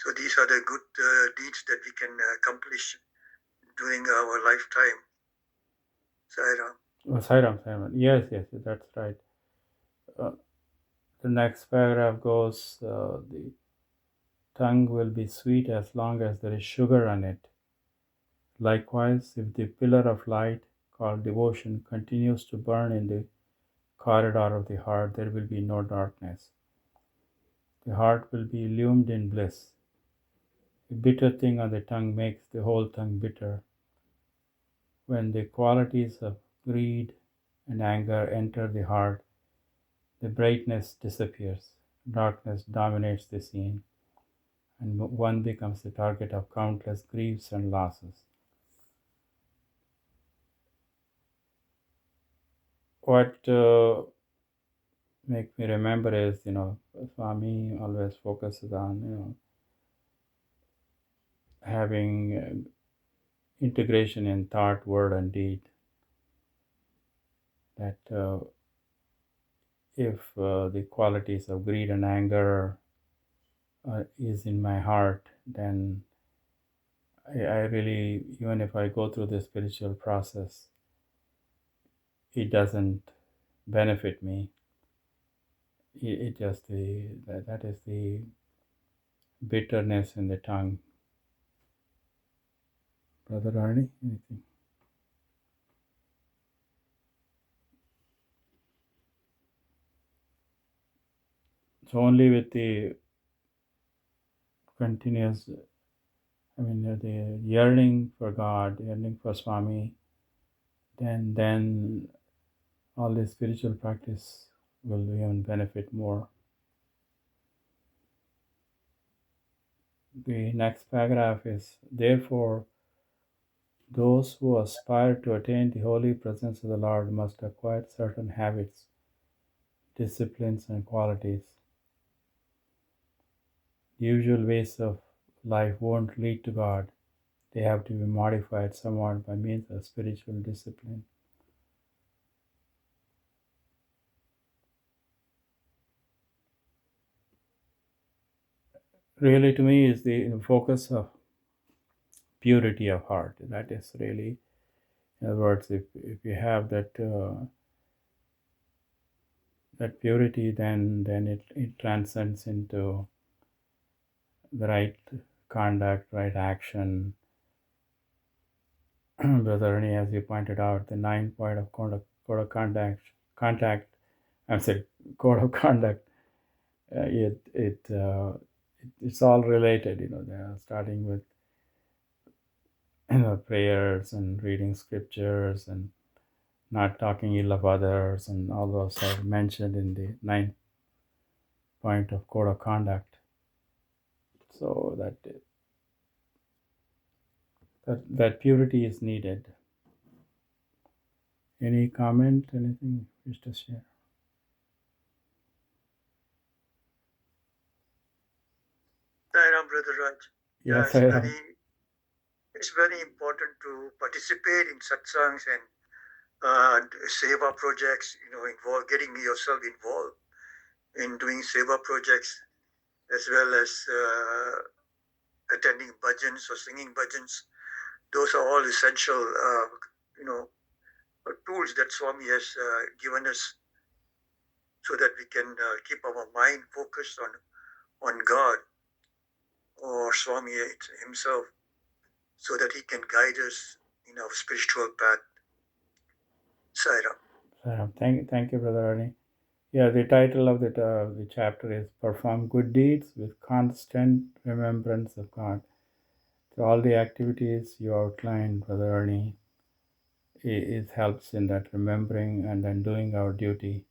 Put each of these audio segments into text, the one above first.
So these are the good deeds that we can accomplish during our lifetime. Sairam. Oh, Sairam. Yes, that's right. Uh, the next paragraph goes, the tongue will be sweet as long as there is sugar on it. Likewise, if the pillar of light called devotion continues to burn in the corridor of the heart, there will be no darkness. The heart will be illumined in bliss. A bitter thing on the tongue makes the whole tongue bitter. When the qualities of greed and anger enter the heart, the brightness disappears, darkness dominates the scene, and one becomes the target of countless griefs and losses. What makes me remember is, Swami always focuses on, having integration in thought, word, and deed. That if the qualities of greed and anger is in my heart, then I really, even if I go through the spiritual process, it doesn't benefit me. It just that is the bitterness in the tongue. Brother Arnie, anything? So only with the continuous, the yearning for God, yearning for Swami, then all the spiritual practice will even benefit more. The next paragraph is, therefore, those who aspire to attain the holy presence of the Lord must acquire certain habits, disciplines, and qualities. The usual ways of life won't lead to God. They have to be modified somewhat by means of spiritual discipline. Really, to me, is the focus of purity of heart. That is really, in other words, if you have that purity, then it transcends into the right conduct, right action. Brother Ernie, as you pointed out, the 9 point of contact. I'm sorry, code of conduct. It's all related. They are starting with prayers and reading scriptures and not talking ill of others, and all those are mentioned in the 9 point of code of conduct. So that purity is needed. Any comment? Anything you wish to share? Sairam, Brother Raj. Yeah, Yes, I am. it's very important to participate in satsangs and seva projects. Getting yourself involved in doing seva projects as well as attending bhajans or singing bhajans. Those are all essential, tools that Swami has given us so that we can keep our mind focused on God or Swami himself, so that he can guide us in our spiritual path. Saira. Thank you, Brother Arnie. Yeah, the title of the chapter is Perform Good Deeds with Constant Remembrance of God. So all the activities you outlined, Brother Ernie, it helps in that remembering and then doing our duty,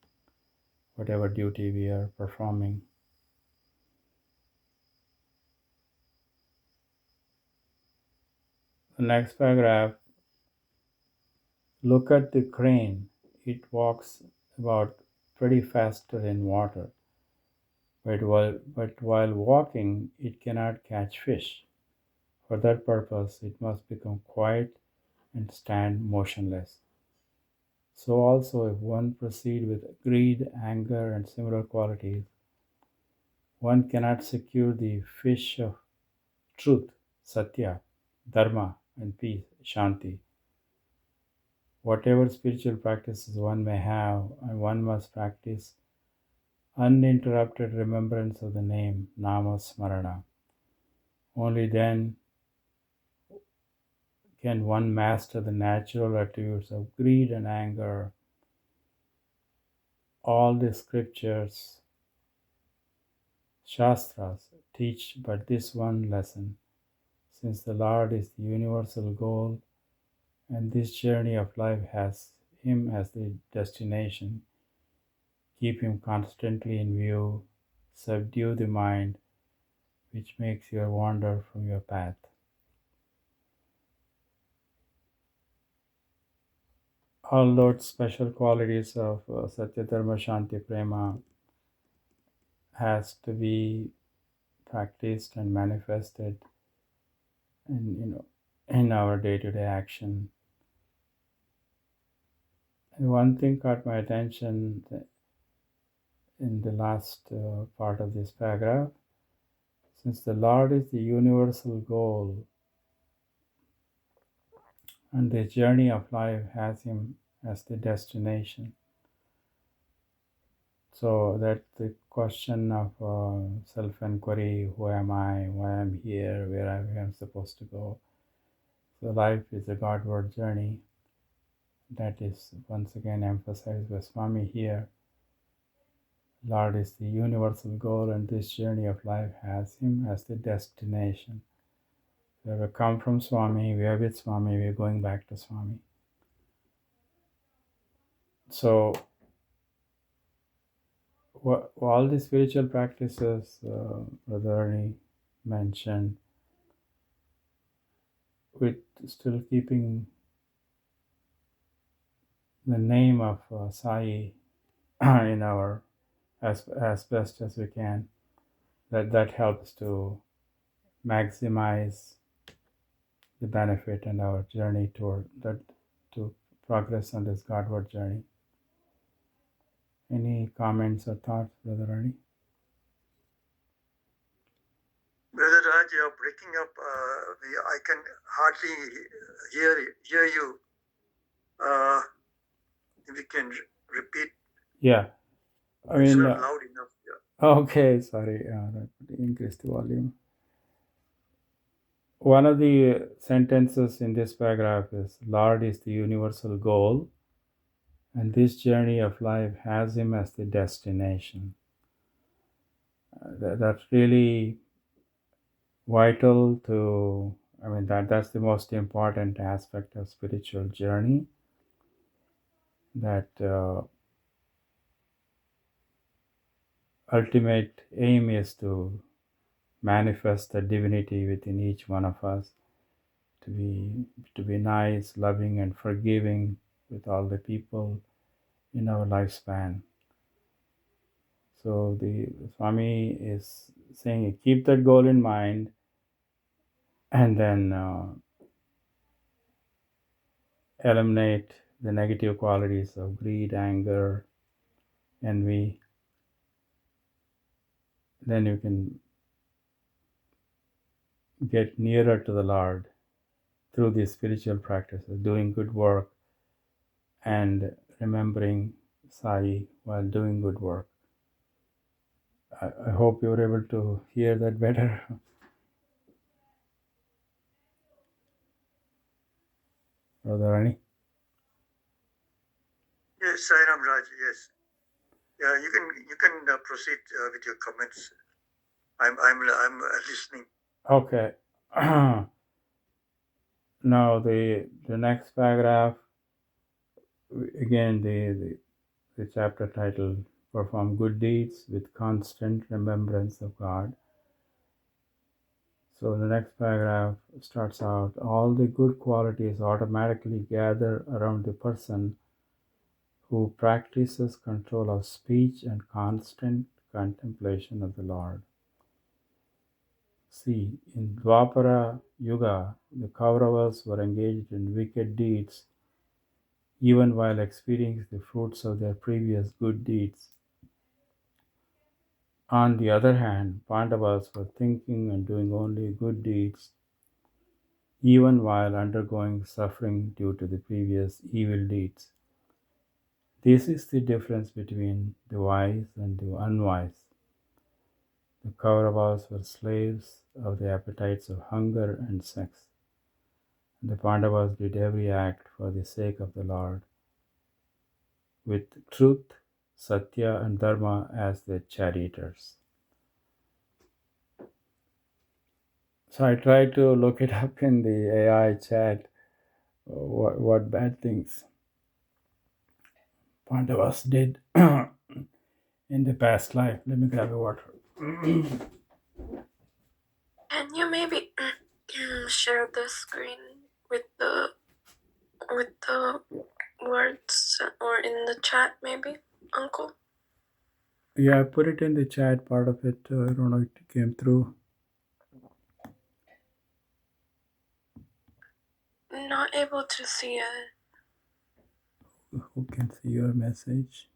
whatever duty we are performing. The next paragraph, look at the crane. It walks about pretty faster in water, but while walking, it cannot catch fish. For that purpose, it must become quiet and stand motionless. So also, if one proceed with greed, anger, and similar qualities, one cannot secure the fish of truth, Sathya, Dharma, and peace, Shanti. Whatever spiritual practices one may have, and one must practice uninterrupted remembrance of the name, nama-smarana. Only then can one master the natural attributes of greed and anger. All the scriptures, Shastras, teach but this one lesson. Since the Lord is the universal goal, and this journey of life has Him as the destination, keep Him constantly in view, subdue the mind, which makes you wander from your path. All those special qualities of Satya Dharma Shanti Prema has to be practiced and manifested in our day-to-day action. And one thing caught my attention in the last part of this paragraph. Since the Lord is the universal goal and the journey of life has Him as the destination, so that the question of self-inquiry, who am I, why I'm here, where I am supposed to go. So life is a Godward journey. That is once again emphasized by Swami here. Lord is the universal goal, and this journey of life has Him as the destination. We have come from Swami, we are with Swami, we are going back to Swami. So, all the spiritual practices Brother Ernie mentioned, with still keeping the name of Sai in our as best as we can, that helps to maximize the benefit and our journey toward that, to progress on this Godward journey. Any comments or thoughts, Brother Ernie? Brother Raj, you're breaking up. I can hardly hear you. If you can repeat. Yeah, I It's mean, not loud enough. Yeah. okay, sorry, increase the volume. One of the sentences in this paragraph is, Lord is the universal goal, and this journey of life has Him as the destination. That's really vital to, I mean, that's the most important aspect of spiritual journey, that ultimate aim is to manifest the divinity within each one of us, to be nice, loving, and forgiving with all the people in our lifespan. So the Swami is saying, keep that goal in mind, and then eliminate the negative qualities of greed, anger, envy. Then you can get nearer to the Lord through these spiritual practices, doing good work and remembering Sai while doing good work. I hope you were able to hear that better. Brother Rani? Yes, Sairam Raj. Yes. Yeah, you can proceed with your comments. I'm listening. Okay. Now the next paragraph, again the chapter title, Perform Good Deeds with Constant Remembrance of God. So the next paragraph starts out, all the good qualities automatically gather around the person who practices control of speech and constant contemplation of the Lord. See, in Dwapara Yuga, the Kauravas were engaged in wicked deeds even while experiencing the fruits of their previous good deeds. On the other hand, Pandavas were thinking and doing only good deeds, even while undergoing suffering due to the previous evil deeds. This is the difference between the wise and the unwise. The Kauravas were slaves of the appetites of hunger and sex. The Pandavas did every act for the sake of the Lord, with truth, Sathya, and Dharma as their charioteers. So I tried to look it up in the AI chat, what bad things Pandavas did in the past life. Let me grab a water. Can you maybe share the screen with the words or in the chat maybe, Uncle? Yeah, I put it in the chat, part of it. I don't know if it came through. Not able to see it. Who can see your message?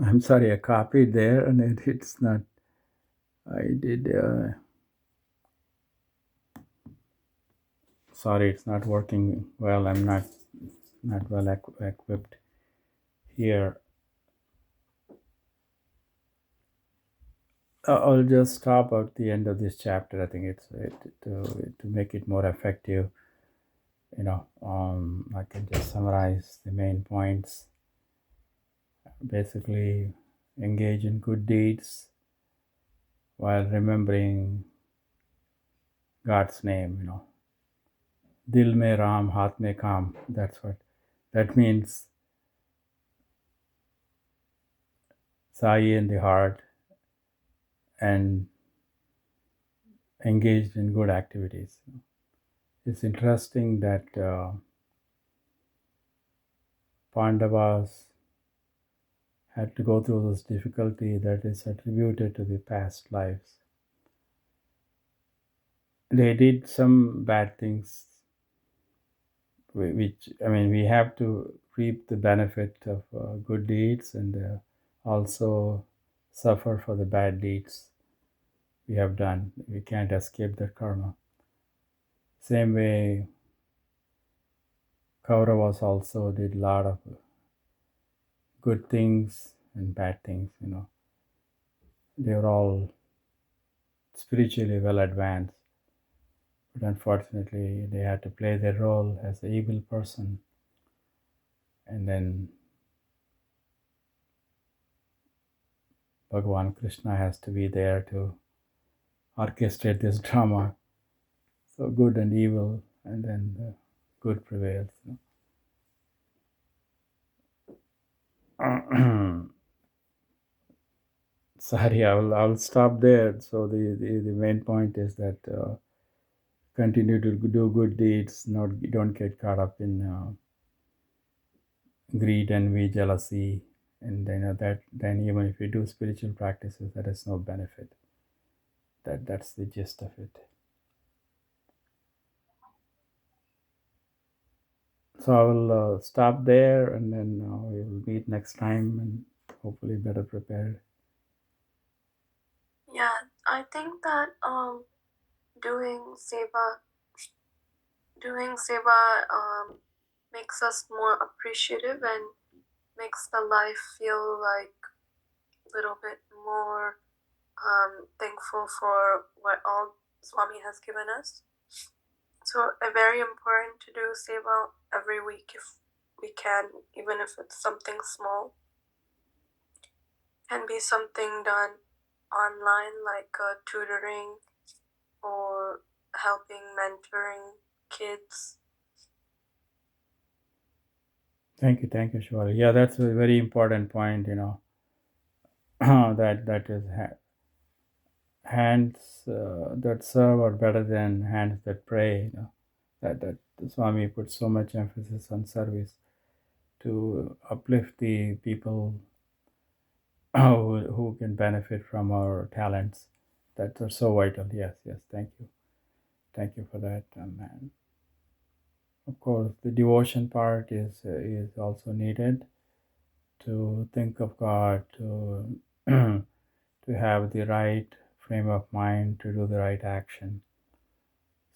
I'm sorry, I copied there and it's not. I did. Sorry, it's not working well. I'm not well equipped here. I'll just stop at the end of this chapter. I think it's to make it more effective. I can just summarize the main points. Basically, engage in good deeds while remembering God's name. Dil mein Ram, haath mein kam. That's what that means. Sai in the heart and engaged in good activities. It's interesting that Pandavas had to go through this difficulty that is attributed to the past lives. They did some bad things, which, we have to reap the benefit of good deeds and also suffer for the bad deeds we have done. We can't escape that karma. Same way, Kauravas also did a lot of good things and bad things. They were all spiritually well advanced, but unfortunately, they had to play their role as an evil person, and then Bhagavan Krishna has to be there to orchestrate this drama. So good and evil, and then the good prevails. Sorry, I'll stop there. So the main point is that continue to do good deeds. Don't get caught up in greed, envy, jealousy, and that then even if you do spiritual practices, there is no benefit. That's the gist of it. So I will stop there, and then we will meet next time, and hopefully better prepared. Yeah, I think that doing seva makes us more appreciative and makes the life feel like a little bit more thankful for what all Swami has given us. So very important to do seva every week if we can, even if it's something small. Can be something done online like tutoring or helping mentoring kids. Thank you, Shwari. Yeah, that's a very important point. That is hands that serve are better than hands that pray. That Swami put so much emphasis on service to uplift the people who can benefit from our talents that are so vital. Yes, yes. Thank you for that, man. Of course, the devotion part is also needed to think of God, to to have the right frame of mind to do the right action.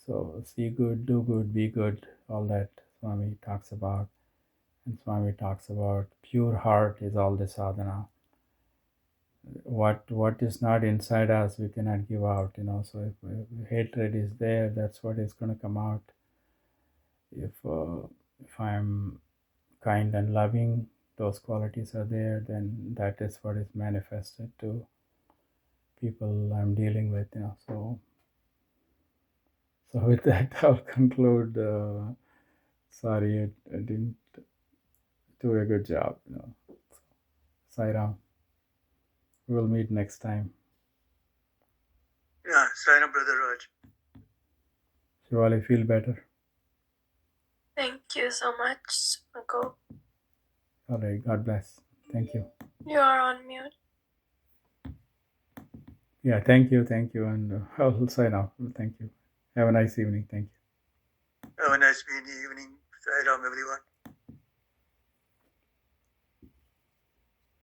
So see good, do good, be good, all that Swami talks about. And Swami talks about pure heart is all the sadhana. What is not inside us, we cannot give out, So if hatred is there, that's what is going to come out. If I'm kind and loving, those qualities are there, then that is what is manifested to people I'm dealing with, So with that, I'll conclude. Sorry, I didn't do a good job, Sai Ram. We'll meet next time. Yeah, sign up, Brother Raj. Shivali, feel better? Thank you so much, Uncle. All right, God bless. Thank you. You are on mute. Yeah, thank you, and I'll sign off. Thank you. Have a nice evening. Thank you. Have a nice evening. Sai Ram, everyone.